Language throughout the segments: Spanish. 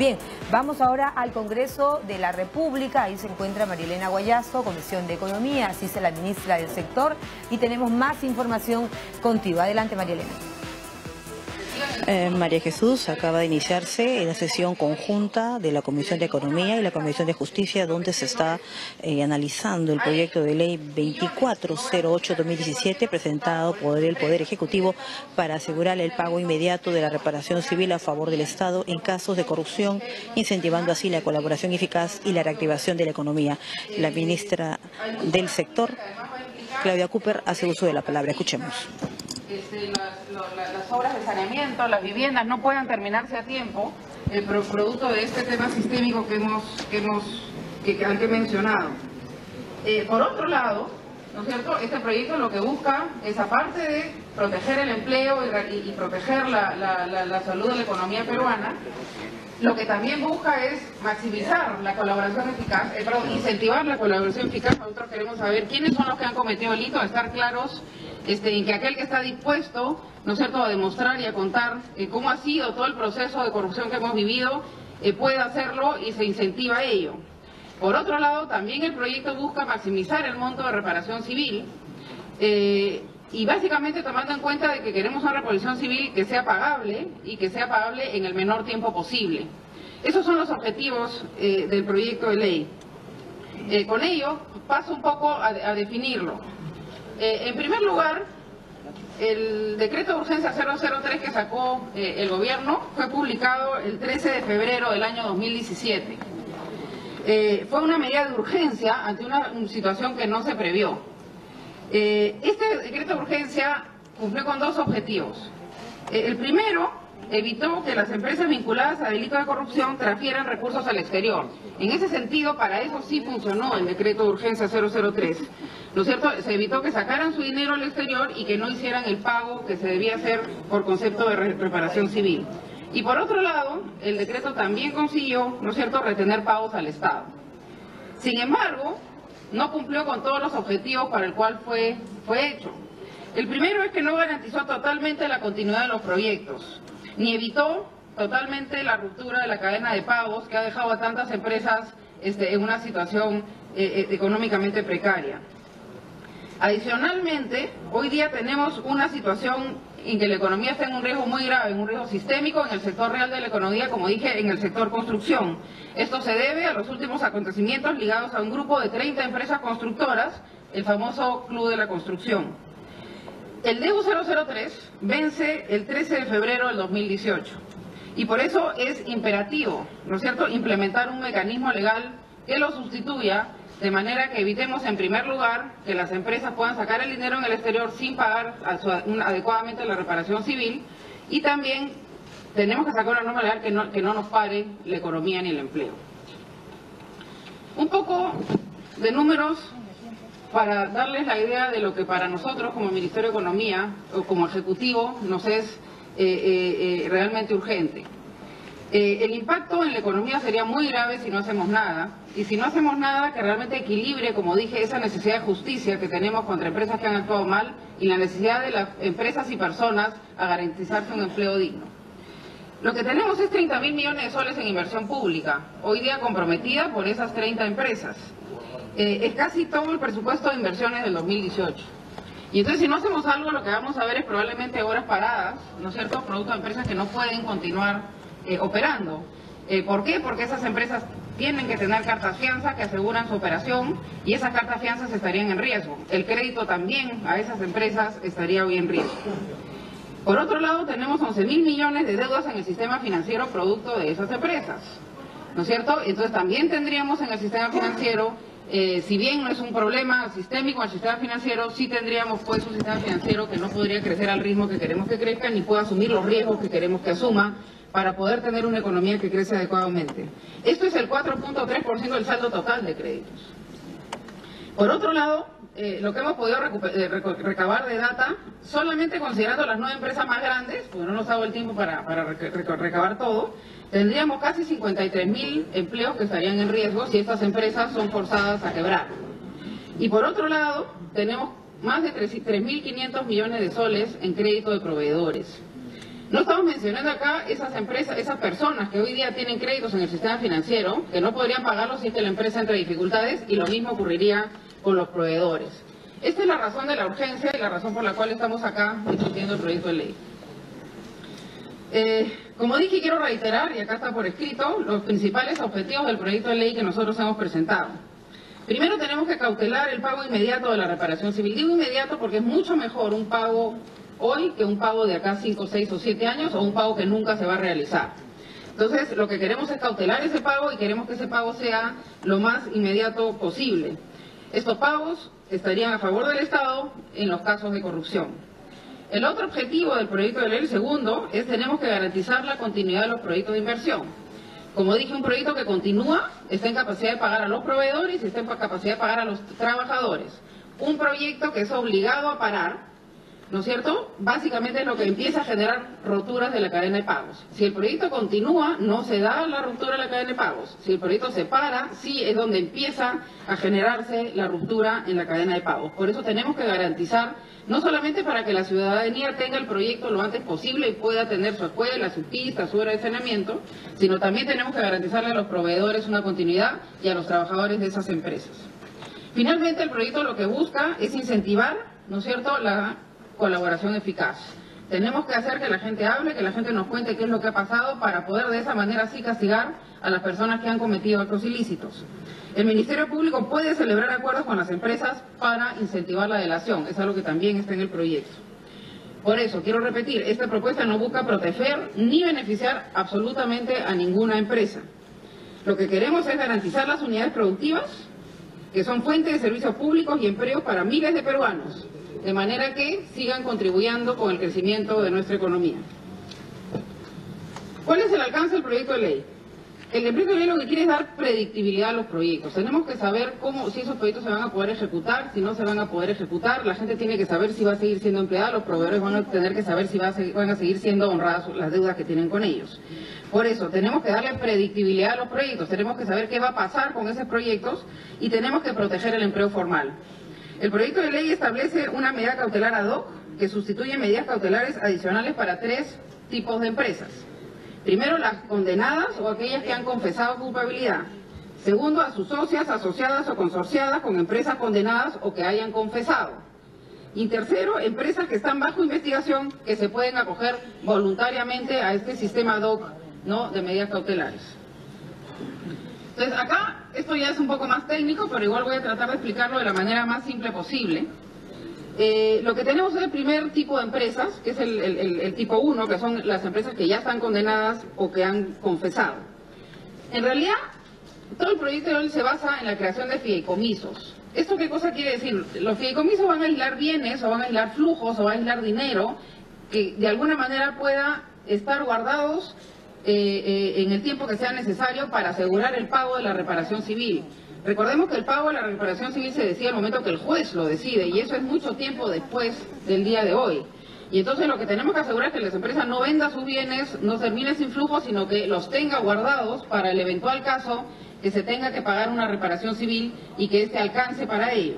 Bien, vamos ahora al Congreso de la República. Ahí se encuentra Marielena Guayazo, Comisión de Economía, así es la ministra del sector. Y tenemos más información contigo. Adelante, Marielena. María Jesús, acaba de iniciarse la sesión conjunta de la Comisión de Economía y la Comisión de Justicia, donde se está analizando el proyecto de ley 2408-2017 presentado por el Poder Ejecutivo para asegurar el pago inmediato de la reparación civil a favor del Estado en casos de corrupción, incentivando así la colaboración eficaz y la reactivación de la economía. La ministra del sector, Claudia Cooper, hace uso de la palabra. Escuchemos. Las obras de saneamiento, las viviendas no puedan terminarse a tiempo, producto de este tema sistémico que he mencionado. Por otro lado, ¿no es cierto?, este proyecto lo que busca es, aparte de proteger el empleo y proteger la salud de la economía peruana, lo que también busca es maximizar la colaboración eficaz, incentivar la colaboración eficaz. Nosotros queremos saber quiénes son los que han cometido el hito, estar claros en que aquel que está dispuesto, ¿no es cierto?, a demostrar y a contar cómo ha sido todo el proceso de corrupción que hemos vivido, puede hacerlo y se incentiva a ello. Por otro lado, también el proyecto busca maximizar el monto de reparación civil, y básicamente tomando en cuenta de que queremos una reparación civil que sea pagable y que sea pagable en el menor tiempo posible. Esos son los objetivos del proyecto de ley. Con ello, paso un poco a definirlo. En primer lugar, el decreto de urgencia 003 que sacó el gobierno fue publicado el 13 de febrero del año 2017. Fue una medida de urgencia ante una situación que no se previó. Este decreto de urgencia cumplió con dos objetivos. El primero, evitó que las empresas vinculadas a delitos de corrupción transfieran recursos al exterior. En ese sentido, para eso sí funcionó el decreto de urgencia 003. ¿No es cierto? Se evitó que sacaran su dinero al exterior y que no hicieran el pago que se debía hacer por concepto de reparación civil. Y por otro lado, el decreto también consiguió, ¿no es cierto?, retener pagos al Estado. Sin embargo, no cumplió con todos los objetivos para el cual fue hecho. El primero es que no garantizó totalmente la continuidad de los proyectos, ni evitó totalmente la ruptura de la cadena de pagos que ha dejado a tantas empresas en una situación económicamente precaria. Adicionalmente, hoy día tenemos una situación en que la economía está en un riesgo muy grave, en un riesgo sistémico en el sector real de la economía, como dije, en el sector construcción. Esto se debe a los últimos acontecimientos ligados a un grupo de 30 empresas constructoras, el famoso Club de la Construcción. El DEU 003 vence el 13 de febrero del 2018 y por eso es imperativo, ¿no es cierto?, implementar un mecanismo legal que lo sustituya, de manera que evitemos en primer lugar que las empresas puedan sacar el dinero en el exterior sin pagar adecuadamente la reparación civil, y también tenemos que sacar una norma legal que no nos pare la economía ni el empleo. Un poco de números para darles la idea de lo que para nosotros como Ministerio de Economía o como Ejecutivo nos es realmente urgente. El impacto en la economía sería muy grave si no hacemos nada, y si no hacemos nada que realmente equilibre, como dije, esa necesidad de justicia que tenemos contra empresas que han actuado mal y la necesidad de las empresas y personas a garantizarse un empleo digno. Lo que tenemos es 30.000 millones de soles en inversión pública, hoy día comprometida por esas 30 empresas. Es casi todo el presupuesto de inversiones del 2018. Y entonces, si no hacemos algo, lo que vamos a ver es probablemente obras paradas, ¿no es cierto?, producto de empresas que no pueden continuar operando. ¿Por qué? Porque esas empresas tienen que tener cartas fianza que aseguran su operación y esas cartas fianzas estarían en riesgo. El crédito también a esas empresas estaría hoy en riesgo. Por otro lado, tenemos 11.000 millones de deudas en el sistema financiero producto de esas empresas, ¿no es cierto? Entonces también tendríamos en el sistema financiero, si bien no es un problema sistémico en el sistema financiero, sí tendríamos pues un sistema financiero que no podría crecer al ritmo que queremos que crezca, ni pueda asumir los riesgos que queremos que asuma, para poder tener una economía que crece adecuadamente. Esto es el 4.3% del saldo total de créditos. Por otro lado, lo que hemos podido recabar de data, solamente considerando las 9 empresas más grandes, porque no nos ha dado el tiempo para recabar todo, tendríamos casi 53.000 empleos que estarían en riesgo si estas empresas son forzadas a quebrar. Y por otro lado, tenemos más de 3.500 millones de soles en crédito de proveedores. No estamos mencionando acá esas empresas, esas personas que hoy día tienen créditos en el sistema financiero, que no podrían pagarlos si es que la empresa entra en dificultades, y lo mismo ocurriría con los proveedores. Esta es la razón de la urgencia y la razón por la cual estamos acá discutiendo el proyecto de ley. Como dije, quiero reiterar, y acá está por escrito, los principales objetivos del proyecto de ley que nosotros hemos presentado. Primero, tenemos que cautelar el pago inmediato de la reparación civil. Digo inmediato porque es mucho mejor un pago hoy que un pago de acá 5, 6 o 7 años, o un pago que nunca se va a realizar. Entonces, lo que queremos es cautelar ese pago, y queremos que ese pago sea lo más inmediato posible. Estos pagos estarían a favor del Estado en los casos de corrupción. El otro objetivo del proyecto de ley, el segundo, es tenemos que garantizar la continuidad de los proyectos de inversión. Como dije, un proyecto que continúa está en capacidad de pagar a los proveedores y está en capacidad de pagar a los trabajadores. Un proyecto que es obligado a parar, ¿no es cierto?, básicamente es lo que empieza a generar roturas de la cadena de pagos. Si el proyecto continúa, no se da la ruptura de la cadena de pagos. Si el proyecto se para, sí es donde empieza a generarse la ruptura en la cadena de pagos. Por eso tenemos que garantizar, no solamente para que la ciudadanía tenga el proyecto lo antes posible y pueda tener su escuela, su pista, su hora de saneamiento, sino también tenemos que garantizarle a los proveedores una continuidad y a los trabajadores de esas empresas. Finalmente, el proyecto lo que busca es incentivar, ¿no es cierto?, la colaboración eficaz. Tenemos que hacer que la gente hable, que la gente nos cuente qué es lo que ha pasado, para poder de esa manera sí castigar a las personas que han cometido actos ilícitos. El Ministerio Público puede celebrar acuerdos con las empresas para incentivar la delación, es algo que también está en el proyecto. Por eso, quiero repetir, esta propuesta no busca proteger ni beneficiar absolutamente a ninguna empresa. Lo que queremos es garantizar las unidades productivas, que son fuentes de servicios públicos y empleos para miles de peruanos, de manera que sigan contribuyendo con el crecimiento de nuestra economía. ¿Cuál es el alcance del proyecto de ley? El proyecto de ley lo que quiere es dar predictibilidad a los proyectos. Tenemos que saber si esos proyectos se van a poder ejecutar, si no se van a poder ejecutar. La gente tiene que saber si va a seguir siendo empleada, los proveedores van a tener que saber si van a seguir siendo honradas las deudas que tienen con ellos. Por eso, tenemos que darle predictibilidad a los proyectos, tenemos que saber qué va a pasar con esos proyectos y tenemos que proteger el empleo formal. El proyecto de ley establece una medida cautelar ad hoc que sustituye medidas cautelares adicionales para 3 tipos de empresas. Primero, las condenadas o aquellas que han confesado culpabilidad. Segundo, a sus socias, asociadas o consorciadas con empresas condenadas o que hayan confesado. Y tercero, empresas que están bajo investigación, que se pueden acoger voluntariamente a este sistema ad hoc, ¿no?, de medidas cautelares. Entonces, acá, esto ya es un poco más técnico, pero igual voy a tratar de explicarlo de la manera más simple posible. Lo que tenemos es el primer tipo de empresas, que es el tipo 1, que son las empresas que ya están condenadas o que han confesado. En realidad, todo el proyecto de ley se basa en la creación de fideicomisos. ¿Esto qué cosa quiere decir? Los fideicomisos van a aislar bienes, o van a aislar flujos, o van a aislar dinero, que de alguna manera pueda estar guardados en el tiempo que sea necesario para asegurar el pago de la reparación civil. Recordemos que el pago de la reparación civil se decide al momento que el juez lo decide, y eso es mucho tiempo después del día de hoy. Y entonces lo que tenemos que asegurar es que las empresas no vendan sus bienes, no terminen sin flujo, sino que los tenga guardados para el eventual caso que se tenga que pagar una reparación civil y que éste alcance para ello.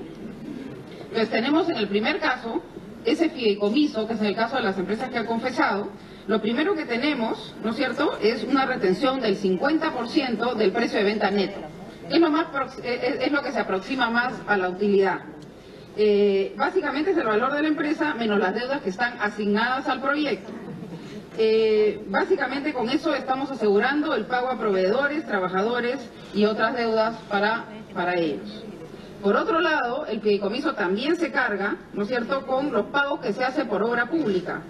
Entonces tenemos en el primer caso ese fideicomiso, que es en el caso de las empresas que han confesado. Lo primero que tenemos, ¿no es cierto?, es una retención del 50% del precio de venta neto. Es lo que se aproxima más a la utilidad. Básicamente es el valor de la empresa menos las deudas que están asignadas al proyecto. Básicamente con eso estamos asegurando el pago a proveedores, trabajadores y otras deudas para ellos. Por otro lado, el fideicomiso también se carga, ¿no es cierto?, con los pagos que se hacen por obra pública.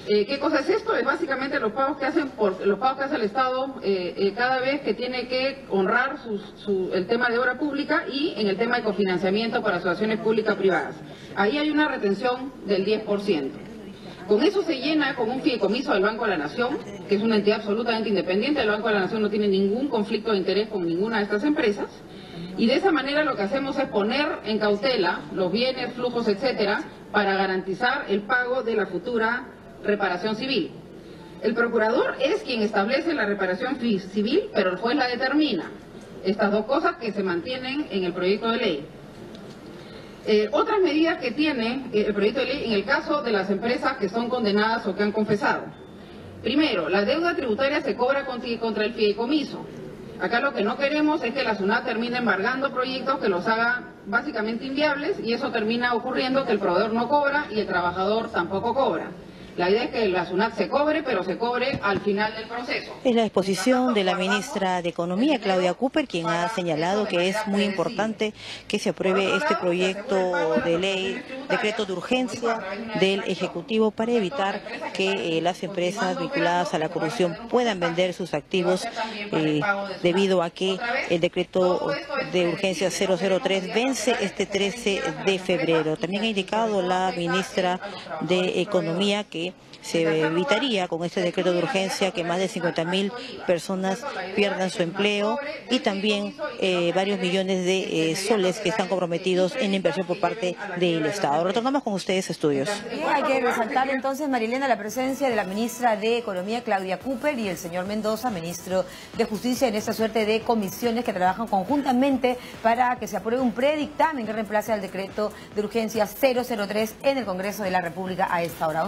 ¿Qué cosa es esto? Es básicamente los pagos que hace el Estado cada vez que tiene que honrar el tema de obra pública y en el tema de cofinanciamiento para asociaciones públicas privadas. Ahí hay una retención del 10%. Con eso se llena con un fideicomiso del Banco de la Nación, que es una entidad absolutamente independiente. El Banco de la Nación no tiene ningún conflicto de interés con ninguna de estas empresas. Y de esa manera lo que hacemos es poner en cautela los bienes, flujos, etcétera, para garantizar el pago de la futura reparación civil. El procurador es quien establece la reparación civil, pero el juez la determina. Estas dos cosas que se mantienen en el proyecto de ley. Otras medidas que tiene el proyecto de ley en el caso de las empresas que son condenadas o que han confesado. Primero, la deuda tributaria se cobra contra el fideicomiso. Acá lo que no queremos es que la SUNAT termine embargando proyectos que los haga básicamente inviables, y eso termina ocurriendo que el proveedor no cobra y el trabajador tampoco cobra. La idea es que la SUNAT se cobre, pero se cobre al final del proceso. Es la exposición de la ministra de Economía, Claudia Cooper, quien ha señalado que es muy importante que se apruebe este proyecto de ley, decreto de urgencia del Ejecutivo, para evitar que las empresas vinculadas a la corrupción puedan vender sus activos debido a que el decreto de urgencia 003 vence este 13 de febrero. También ha indicado la ministra de Economía que se evitaría con este decreto de urgencia que más de 50.000 personas pierdan su empleo y también varios millones de soles que están comprometidos en inversión por parte del Estado. Retornamos con ustedes a estudios. Bien, hay que resaltar entonces, Marilena, la presencia de la ministra de Economía, Claudia Cooper, y el señor Mendoza, ministro de Justicia, en esta suerte de comisiones que trabajan conjuntamente para que se apruebe un predictamen que reemplace al decreto de urgencia 003 en el Congreso de la República a esta hora.